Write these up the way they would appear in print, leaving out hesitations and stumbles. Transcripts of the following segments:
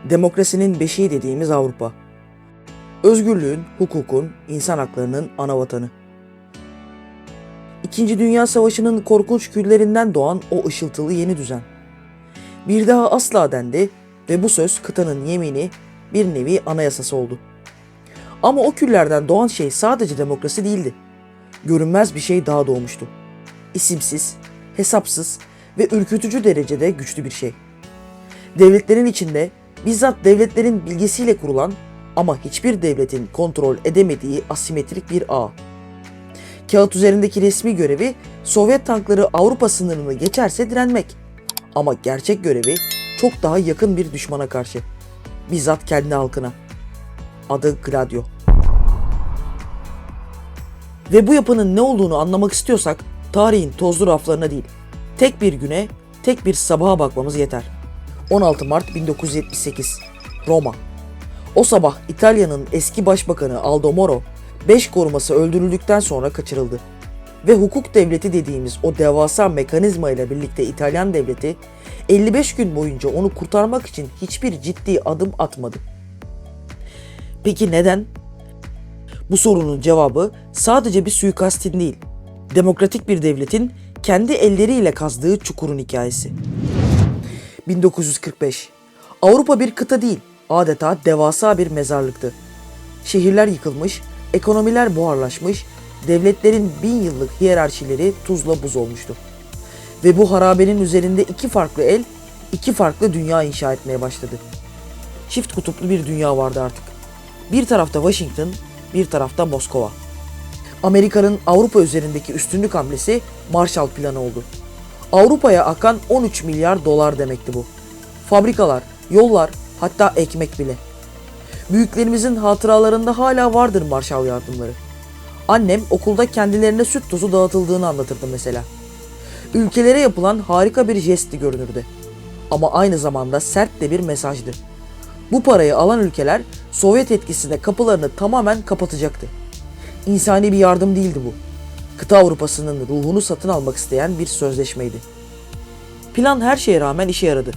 Demokrasinin beşiği dediğimiz Avrupa. Özgürlüğün, hukukun, insan haklarının anavatanı. İkinci Dünya Savaşı'nın korkunç küllerinden doğan o ışıltılı yeni düzen. Bir daha asla dendi ve bu söz kıtanın yemini, bir nevi anayasası oldu. Ama o küllerden doğan şey sadece demokrasi değildi. Görünmez bir şey daha doğmuştu. İsimsiz, hesapsız ve ürkütücü derecede güçlü bir şey. Devletlerin içinde, bizzat devletlerin bilgesiyle kurulan ama hiçbir devletin kontrol edemediği asimetrik bir ağ. Kağıt üzerindeki resmi görevi Sovyet tankları Avrupa sınırını geçerse direnmek. Ama gerçek görevi çok daha yakın bir düşmana karşı. Bizzat kendi halkına. Adı Gladio. Ve bu yapının ne olduğunu anlamak istiyorsak tarihin tozlu raflarına değil, tek bir güne, tek bir sabaha bakmamız yeter. 16 Mart 1978, Roma. O sabah İtalya'nın eski başbakanı Aldo Moro, 5 koruması öldürüldükten sonra kaçırıldı. Ve hukuk devleti dediğimiz o devasa mekanizma ile birlikte İtalyan devleti 55 gün boyunca onu kurtarmak için hiçbir ciddi adım atmadı. Peki neden? Bu sorunun cevabı sadece bir suikastin değil, demokratik bir devletin kendi elleriyle kazdığı çukurun hikayesi. 1945. Avrupa bir kıta değil, adeta devasa bir mezarlıktı. Şehirler yıkılmış, ekonomiler buharlaşmış, devletlerin 1000 yıllık hiyerarşileri tuzla buz olmuştu. Ve bu harabenin üzerinde iki farklı el, iki farklı dünya inşa etmeye başladı. Çift kutuplu bir dünya vardı artık. Bir tarafta Washington, bir tarafta Moskova. Amerika'nın Avrupa üzerindeki üstünlük hamlesi Marshall Planı oldu. Avrupa'ya akan 13 milyar dolar demekti bu. Fabrikalar, yollar, hatta ekmek bile. Büyüklerimizin hatıralarında hala vardır Marshall yardımları. Annem okulda kendilerine süt tozu dağıtıldığını anlatırdı mesela. Ülkelere yapılan harika bir jestti görünürdü. Ama aynı zamanda sert de bir mesajdı. Bu parayı alan ülkeler Sovyet etkisine kapılarını tamamen kapatacaktı. İnsani bir yardım değildi bu. Kıta Avrupa'sının ruhunu satın almak isteyen bir sözleşmeydi. Plan her şeye rağmen işe yaradı.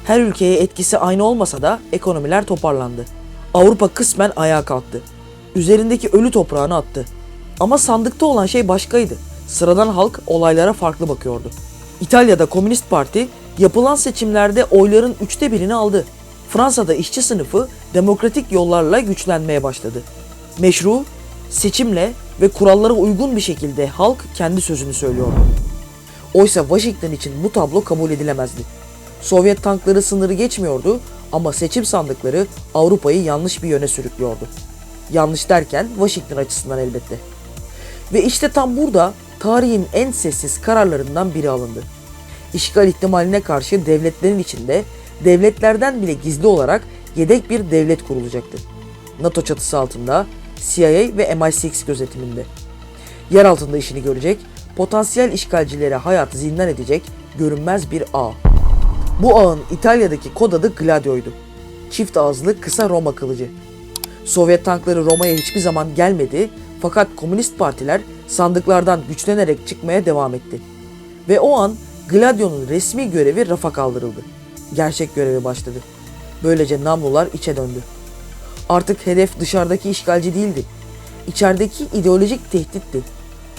Her ülkeye etkisi aynı olmasa da ekonomiler toparlandı. Avrupa kısmen ayağa kalktı. Üzerindeki ölü toprağını attı. Ama sandıkta olan şey başkaydı. Sıradan halk olaylara farklı bakıyordu. İtalya'da Komünist Parti yapılan seçimlerde oyların 1/3'ini aldı. Fransa'da işçi sınıfı demokratik yollarla güçlenmeye başladı. Meşru, seçimle ve kurallara uygun bir şekilde halk kendi sözünü söylüyordu. Oysa Washington için bu tablo kabul edilemezdi. Sovyet tankları sınırı geçmiyordu ama seçim sandıkları Avrupa'yı yanlış bir yöne sürüklüyordu. Yanlış derken Washington açısından elbette. Ve işte tam burada tarihin en sessiz kararlarından biri alındı. İşgal ihtimaline karşı devletlerin içinde devletlerden bile gizli olarak yedek bir devlet kurulacaktı. NATO çatısı altında, CIA ve MI6 gözetiminde. Yer altında işini görecek, potansiyel işgalcilere hayatı zindan edecek görünmez bir ağ. Bu ağın İtalya'daki kod adı Gladio'ydu. Çift ağızlı kısa Roma kılıcı. Sovyet tankları Roma'ya hiçbir zaman gelmedi fakat komünist partiler sandıklardan güçlenerek çıkmaya devam etti. Ve o an Gladio'nun resmi görevi rafa kaldırıldı. Gerçek görevi başladı. Böylece namlular içe döndü. Artık hedef dışarıdaki işgalci değildi. İçerideki ideolojik tehditti.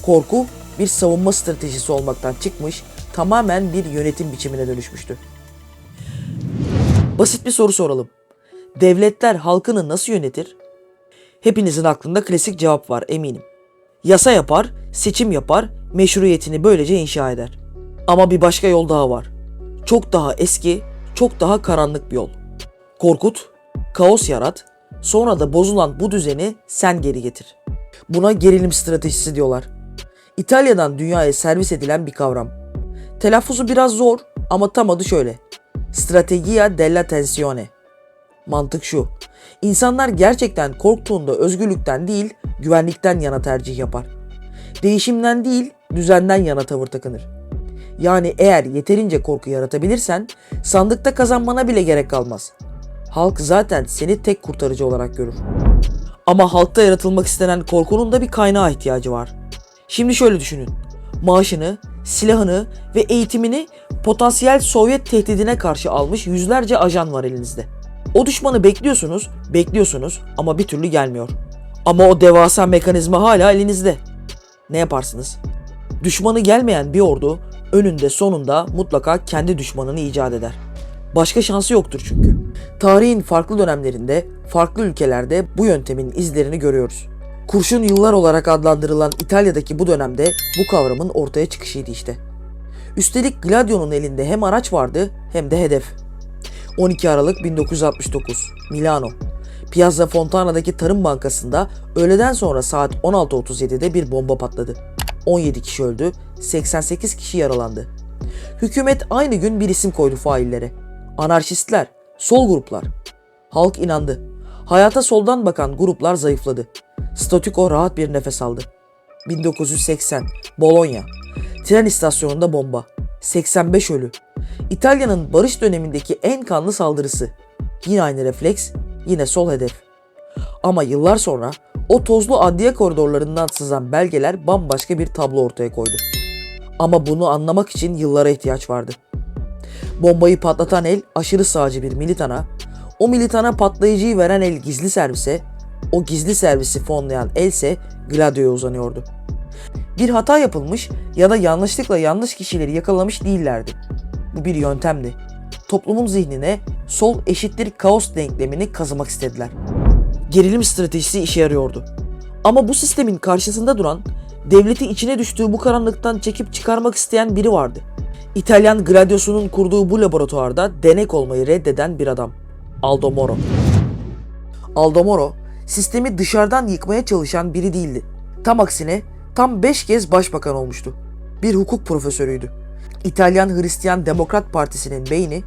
Korku bir savunma stratejisi olmaktan çıkmış, tamamen bir yönetim biçimine dönüşmüştü. Basit bir soru soralım. Devletler halkını nasıl yönetir? Hepinizin aklında klasik cevap var eminim. Yasa yapar, seçim yapar, meşruiyetini böylece inşa eder. Ama bir başka yol daha var. Çok daha eski, çok daha karanlık bir yol. Korkut, kaos yarat, sonra da bozulan bu düzeni sen geri getir. Buna gerilim stratejisi diyorlar. İtalya'dan dünyaya servis edilen bir kavram. Telaffuzu biraz zor ama tam adı şöyle. Strategia della tensione. Mantık şu. İnsanlar gerçekten korktuğunda özgürlükten değil, güvenlikten yana tercih yapar. Değişimden değil, düzenden yana tavır takınır. Yani eğer yeterince korku yaratabilirsen, sandıkta kazanmana bile gerek kalmaz. Halk zaten seni tek kurtarıcı olarak görür. Ama halkta yaratılmak istenen korkunun da bir kaynağa ihtiyacı var. Şimdi şöyle düşünün. Maaşını, silahını ve eğitimini potansiyel Sovyet tehdidine karşı almış yüzlerce ajan var elinizde. O düşmanı bekliyorsunuz, bekliyorsunuz ama bir türlü gelmiyor. Ama o devasa mekanizma hala elinizde. Ne yaparsınız? Düşmanı gelmeyen bir ordu önünde sonunda mutlaka kendi düşmanını icat eder. Başka şansı yoktur çünkü. Tarihin farklı dönemlerinde, farklı ülkelerde bu yöntemin izlerini görüyoruz. Kurşun yıllar olarak adlandırılan İtalya'daki bu dönemde bu kavramın ortaya çıkışıydı işte. Üstelik Gladio'nun elinde hem araç vardı hem de hedef. 12 Aralık 1969, Milano. Piazza Fontana'daki Tarım Bankası'nda öğleden sonra saat 16.37'de bir bomba patladı. 17 kişi öldü, 88 kişi yaralandı. Hükümet aynı gün bir isim koydu faillere. Anarşistler, sol gruplar. Halk inandı. Hayata soldan bakan gruplar zayıfladı. Statüko rahat bir nefes aldı. 1980, Bologna. Tren istasyonunda bomba. 85 ölü. İtalya'nın barış dönemindeki en kanlı saldırısı. Yine aynı refleks, yine sol hedef. Ama yıllar sonra o tozlu adliye koridorlarından sızan belgeler bambaşka bir tablo ortaya koydu. Ama bunu anlamak için yıllara ihtiyaç vardı. Bombayı patlatan el aşırı sağcı bir militana, o militana patlayıcıyı veren el gizli servise, o gizli servisi fonlayan el ise Gladio'ya uzanıyordu. Bir hata yapılmış ya da yanlışlıkla yanlış kişileri yakalamış değillerdi. Bu bir yöntemdi. Toplumun zihnine sol eşittir kaos denklemini kazımak istediler. Gerilim stratejisi işe yarıyordu. Ama bu sistemin karşısında duran, devleti içine düştüğü bu karanlıktan çekip çıkarmak isteyen biri vardı. İtalyan Gladiosu'nun kurduğu bu laboratuvarda denek olmayı reddeden bir adam. Aldo Moro. Aldo Moro, sistemi dışarıdan yıkmaya çalışan biri değildi. Tam aksine tam 5 kez başbakan olmuştu. Bir hukuk profesörüydü. İtalyan Hristiyan Demokrat Partisi'nin beyni,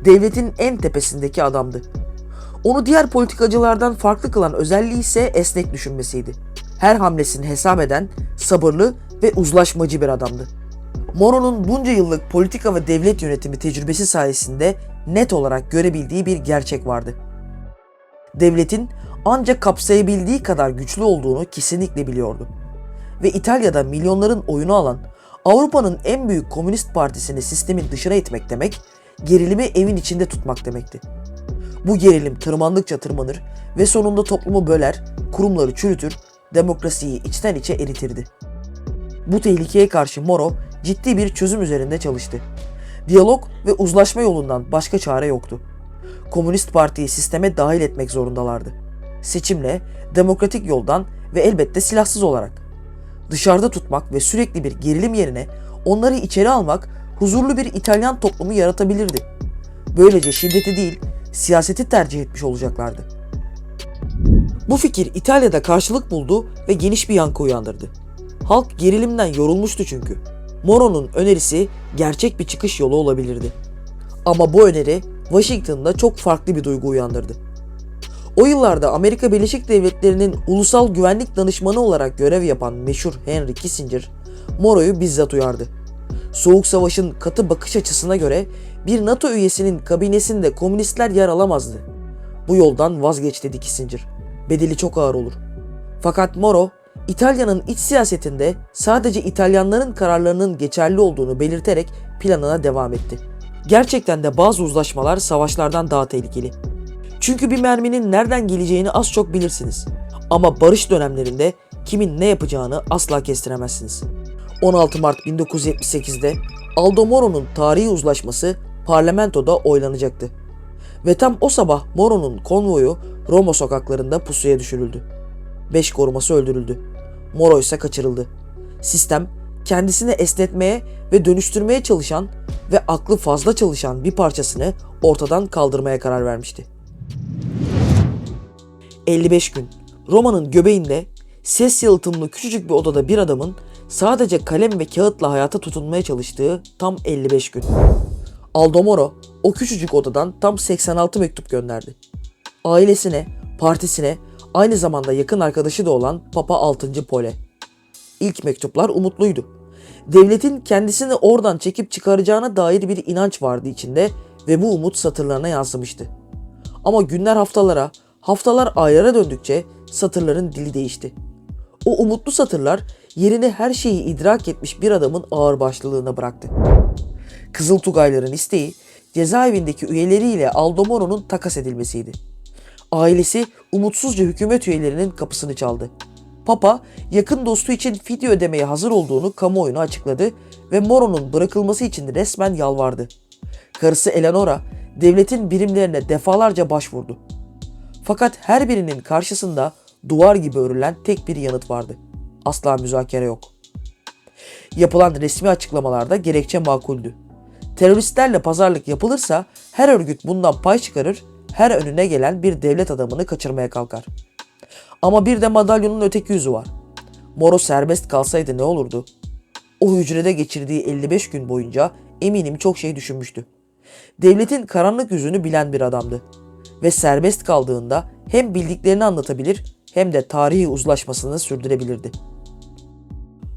devletin en tepesindeki adamdı. Onu diğer politikacılardan farklı kılan özelliği ise esnek düşünmesiydi. Her hamlesini hesap eden, sabırlı ve uzlaşmacı bir adamdı. Moro'nun bunca yıllık politika ve devlet yönetimi tecrübesi sayesinde net olarak görebildiği bir gerçek vardı. Devletin ancak kapsayabildiği kadar güçlü olduğunu kesinlikle biliyordu. Ve İtalya'da milyonların oyunu alan Avrupa'nın en büyük komünist partisini sistemin dışına itmek demek, gerilimi evin içinde tutmak demekti. Bu gerilim tırmandıkça tırmanır ve sonunda toplumu böler, kurumları çürütür, demokrasiyi içten içe eritirdi. Bu tehlikeye karşı Moro ciddi bir çözüm üzerinde çalıştı. Diyalog ve uzlaşma yolundan başka çare yoktu. Komünist Partiyi sisteme dahil etmek zorundalardı. Seçimle, demokratik yoldan ve elbette silahsız olarak. Dışarıda tutmak ve sürekli bir gerilim yerine onları içeri almak huzurlu bir İtalyan toplumu yaratabilirdi. Böylece şiddeti değil, siyaseti tercih etmiş olacaklardı. Bu fikir İtalya'da karşılık buldu ve geniş bir yankı uyandırdı. Halk gerilimden yorulmuştu çünkü. Moro'nun önerisi gerçek bir çıkış yolu olabilirdi. Ama bu öneri Washington'da çok farklı bir duygu uyandırdı. O yıllarda Amerika Birleşik Devletleri'nin ulusal güvenlik danışmanı olarak görev yapan meşhur Henry Kissinger, Moro'yu bizzat uyardı. Soğuk Savaş'ın katı bakış açısına göre bir NATO üyesinin kabinesinde komünistler yer alamazdı. Bu yoldan vazgeç dedi Kissinger. Bedeli çok ağır olur. Fakat Moro, İtalya'nın iç siyasetinde sadece İtalyanların kararlarının geçerli olduğunu belirterek planına devam etti. Gerçekten de bazı uzlaşmalar savaşlardan daha tehlikeli. Çünkü bir merminin nereden geleceğini az çok bilirsiniz. Ama barış dönemlerinde kimin ne yapacağını asla kestiremezsiniz. 16 Mart 1978'de Aldo Moro'nun tarihi uzlaşması parlamentoda oylanacaktı. Ve tam o sabah Moro'nun konvoyu Roma sokaklarında pusuya düşürüldü. 5 koruması öldürüldü. Moro ise kaçırıldı. Sistem kendisini esnetmeye ve dönüştürmeye çalışan ve aklı fazla çalışan bir parçasını ortadan kaldırmaya karar vermişti. 55 gün Roma'nın göbeğinde ses yalıtımlı küçücük bir odada bir adamın sadece kalem ve kağıtla hayata tutunmaya çalıştığı tam 55 gün. Aldo Moro o küçücük odadan tam 86 mektup gönderdi. Ailesine, partisine, aynı zamanda yakın arkadaşı da olan Papa 6. Pole. İlk mektuplar umutluydu. Devletin kendisini oradan çekip çıkaracağına dair bir inanç vardı içinde ve bu umut satırlarına yansımıştı. Ama günler haftalara, haftalar aylara döndükçe satırların dili değişti. O umutlu satırlar yerini her şeyi idrak etmiş bir adamın ağırbaşlılığına bıraktı. Kızıl Tugayların isteği cezaevindeki üyeleriyle Aldo Moro'nun takas edilmesiydi. Ailesi umutsuzca hükümet üyelerinin kapısını çaldı. Papa yakın dostu için fidye ödemeye hazır olduğunu kamuoyuna açıkladı ve Moro'nun bırakılması için resmen yalvardı. Karısı Eleanora devletin birimlerine defalarca başvurdu. Fakat her birinin karşısında duvar gibi örülen tek bir yanıt vardı. Asla müzakere yok. Yapılan resmi açıklamalarda gerekçe makuldü. Teröristlerle pazarlık yapılırsa her örgüt bundan pay çıkarır, her önüne gelen bir devlet adamını kaçırmaya kalkar. Ama bir de madalyonun öteki yüzü var. Moro serbest kalsaydı ne olurdu? O hücrede geçirdiği 55 gün boyunca eminim çok şey düşünmüştü. Devletin karanlık yüzünü bilen bir adamdı. Ve serbest kaldığında hem bildiklerini anlatabilir hem de tarihi uzlaşmasını sürdürebilirdi.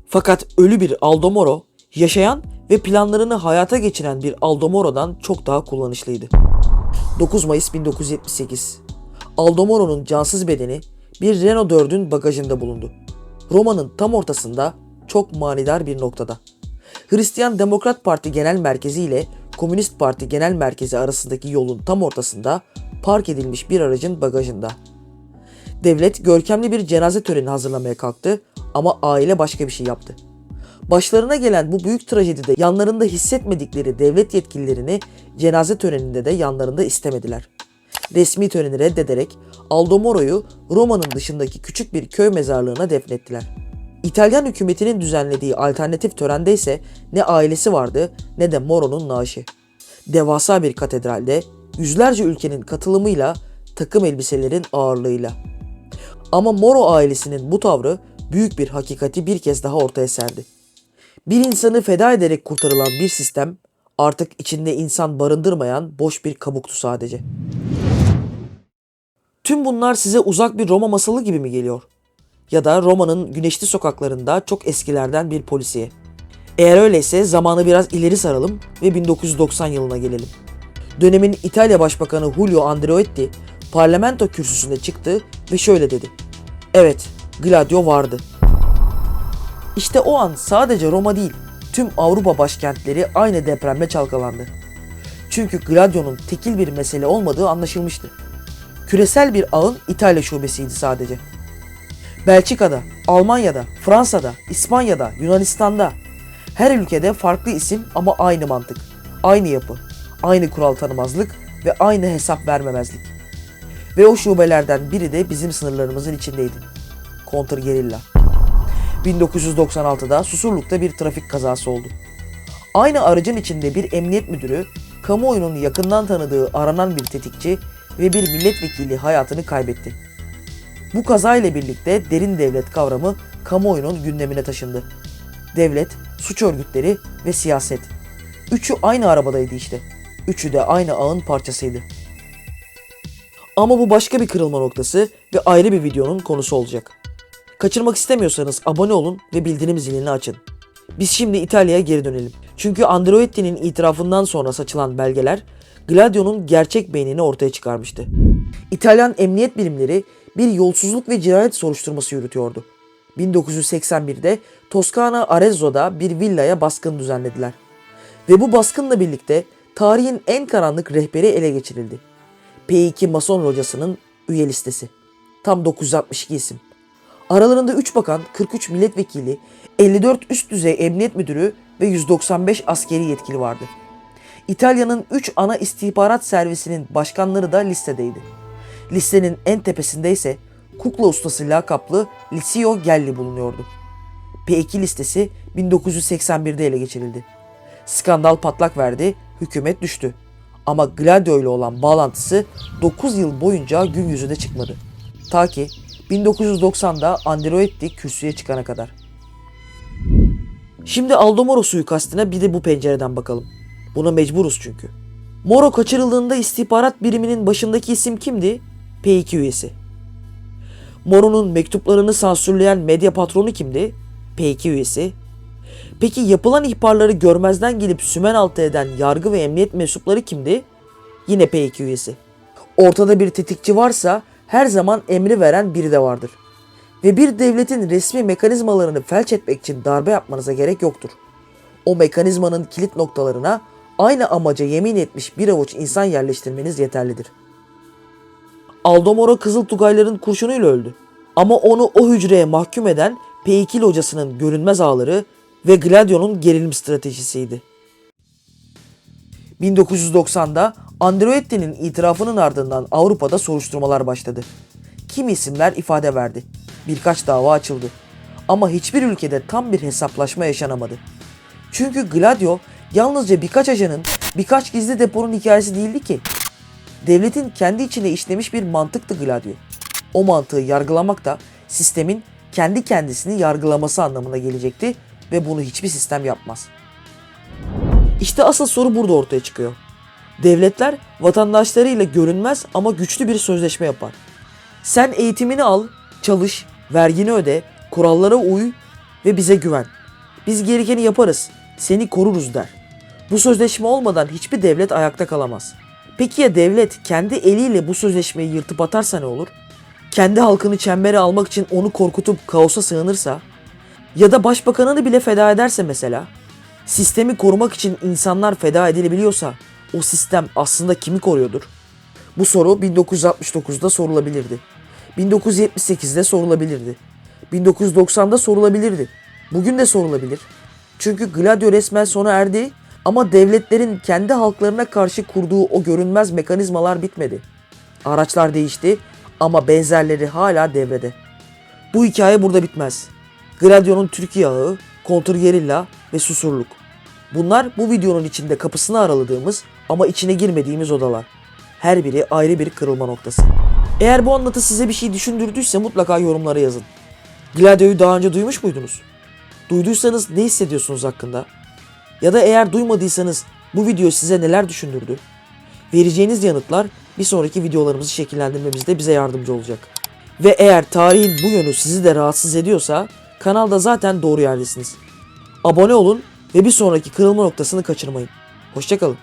Fakat ölü bir Aldo Moro, yaşayan ve planlarını hayata geçiren bir Aldo Moro'dan çok daha kullanışlıydı. 9 Mayıs 1978. Aldo Moro'nun cansız bedeni bir Renault 4'ün bagajında bulundu. Roma'nın tam ortasında, çok manidar bir noktada. Hristiyan Demokrat Parti Genel Merkezi ile Komünist Parti Genel Merkezi arasındaki yolun tam ortasında park edilmiş bir aracın bagajında. Devlet görkemli bir cenaze töreni hazırlamaya kalktı ama aile başka bir şey yaptı. Başlarına gelen bu büyük trajedide yanlarında hissetmedikleri devlet yetkililerini cenaze töreninde de yanlarında istemediler. Resmi töreni reddederek Aldo Moro'yu Roma'nın dışındaki küçük bir köy mezarlığına defnettiler. İtalyan hükümetinin düzenlediği alternatif törende ise ne ailesi vardı ne de Moro'nun naaşı. Devasa bir katedralde yüzlerce ülkenin katılımıyla, takım elbiselerin ağırlığıyla. Ama Moro ailesinin bu tavrı büyük bir hakikati bir kez daha ortaya serdi. Bir insanı feda ederek kurtarılan bir sistem artık içinde insan barındırmayan boş bir kabuktu sadece. Tüm bunlar size uzak bir Roma masalı gibi mi geliyor? Ya da Roma'nın güneşli sokaklarında çok eskilerden bir polisiye. Eğer öyleyse zamanı biraz ileri saralım ve 1990 yılına gelelim. Dönemin İtalya Başbakanı Giulio Andreotti parlamento kürsüsünde çıktı ve şöyle dedi. Evet, Gladio vardı. İşte o an sadece Roma değil, tüm Avrupa başkentleri aynı depremle çalkalandı. Çünkü Gladio'nun tekil bir mesele olmadığı anlaşılmıştı. Küresel bir ağın İtalya şubesiydi sadece. Belçika'da, Almanya'da, Fransa'da, İspanya'da, Yunanistan'da her ülkede farklı isim ama aynı mantık, aynı yapı, aynı kural tanımazlık ve aynı hesap vermemezlik. Ve o şubelerden biri de bizim sınırlarımızın içindeydi. Kontrgerilla. 1996'da Susurluk'ta bir trafik kazası oldu. Aynı aracın içinde bir emniyet müdürü, kamuoyunun yakından tanıdığı aranan bir tetikçi ve bir milletvekili hayatını kaybetti. Bu kazayla birlikte derin devlet kavramı kamuoyunun gündemine taşındı. Devlet, suç örgütleri ve siyaset. Üçü aynı arabadaydı işte. Üçü de aynı ağın parçasıydı. Ama bu başka bir kırılma noktası ve ayrı bir videonun konusu olacak. Kaçırmak istemiyorsanız abone olun ve bildirim zilini açın. Biz şimdi İtalya'ya geri dönelim. Çünkü Andreotti'nin itirafından sonra saçılan belgeler Gladio'nun gerçek beynini ortaya çıkarmıştı. İtalyan emniyet birimleri bir yolsuzluk ve cinayet soruşturması yürütüyordu. 1981'de Toskana Arezzo'da bir villaya baskın düzenlediler. Ve bu baskınla birlikte tarihin en karanlık rehberi ele geçirildi. P2 Mason Locası'nın üye listesi. Tam 962 isim. Aralarında 3 bakan, 43 milletvekili, 54 üst düzey emniyet müdürü ve 195 askeri yetkili vardı. İtalya'nın 3 ana istihbarat servisinin başkanları da listedeydi. Listenin en tepesinde ise kukla ustası lakaplı Licio Gelli bulunuyordu. P2 listesi 1981'de ele geçirildi. Skandal patlak verdi, hükümet düştü. Ama Gladio ile olan bağlantısı 9 yıl boyunca gün yüzüne çıkmadı. Ta ki 1990'da Andreotti kürsüye çıkana kadar. Şimdi Aldo Moro suikastine bir de bu pencereden bakalım. Buna mecburuz çünkü. Moro kaçırıldığında istihbarat biriminin başındaki isim kimdi? P2 üyesi. Moro'nun mektuplarını sansürleyen medya patronu kimdi? P2 üyesi. Peki yapılan ihbarları görmezden gelip sümen altı eden yargı ve emniyet mensupları kimdi? Yine P2 üyesi. Ortada bir tetikçi varsa her zaman emri veren biri de vardır. Ve bir devletin resmi mekanizmalarını felç etmek için darbe yapmanıza gerek yoktur. O mekanizmanın kilit noktalarına aynı amaca yemin etmiş bir avuç insan yerleştirmeniz yeterlidir. Aldomoro Kızıltugayların kurşunuyla öldü. Ama onu o hücreye mahkum eden P2 locasının görünmez ağları ve Gladio'nun gerilim stratejisiydi. 1990'da Andreotti'nin itirafının ardından Avrupa'da soruşturmalar başladı. Kimi isimler ifade verdi. Birkaç dava açıldı. Ama hiçbir ülkede tam bir hesaplaşma yaşanamadı. Çünkü Gladio yalnızca birkaç ajanın, birkaç gizli deponun hikayesi değildi ki. Devletin kendi içine işlemiş bir mantıktı Gladio. O mantığı yargılamak da sistemin kendi kendisini yargılaması anlamına gelecekti ve bunu hiçbir sistem yapmaz. İşte asıl soru burada ortaya çıkıyor. Devletler vatandaşlarıyla görünmez ama güçlü bir sözleşme yapar. Sen eğitimini al, çalış, vergini öde, kurallara uy ve bize güven. Biz gerekeni yaparız, seni koruruz der. Bu sözleşme olmadan hiçbir devlet ayakta kalamaz. Peki ya devlet kendi eliyle bu sözleşmeyi yırtıp atarsa ne olur? Kendi halkını çembere almak için onu korkutup kaosa sığınırsa? Ya da başbakanını bile feda ederse mesela? Sistemi korumak için insanlar feda edilebiliyorsa o sistem aslında kimi koruyordur? Bu soru 1969'da sorulabilirdi. 1978'de sorulabilirdi. 1990'da sorulabilirdi. Bugün de sorulabilir. Çünkü Gladio resmen sona erdi ama devletlerin kendi halklarına karşı kurduğu o görünmez mekanizmalar bitmedi. Araçlar değişti ama benzerleri hala devrede. Bu hikaye burada bitmez. Gladio'nun Türkiye ağı, kontrgerilla ve susurluk. Bunlar bu videonun içinde kapısını araladığımız ama içine girmediğimiz odalar. Her biri ayrı bir kırılma noktası. Eğer bu anlatı size bir şey düşündürdüyse mutlaka yorumlara yazın. Gladio'yu daha önce duymuş muydunuz? Duyduysanız ne hissediyorsunuz hakkında? Ya da eğer duymadıysanız bu video size neler düşündürdü? Vereceğiniz yanıtlar bir sonraki videolarımızı şekillendirmemizde bize yardımcı olacak. Ve eğer tarihin bu yönü sizi de rahatsız ediyorsa kanalda zaten doğru yerdesiniz. Abone olun ve bir sonraki kırılma noktasını kaçırmayın. Hoşça kalın.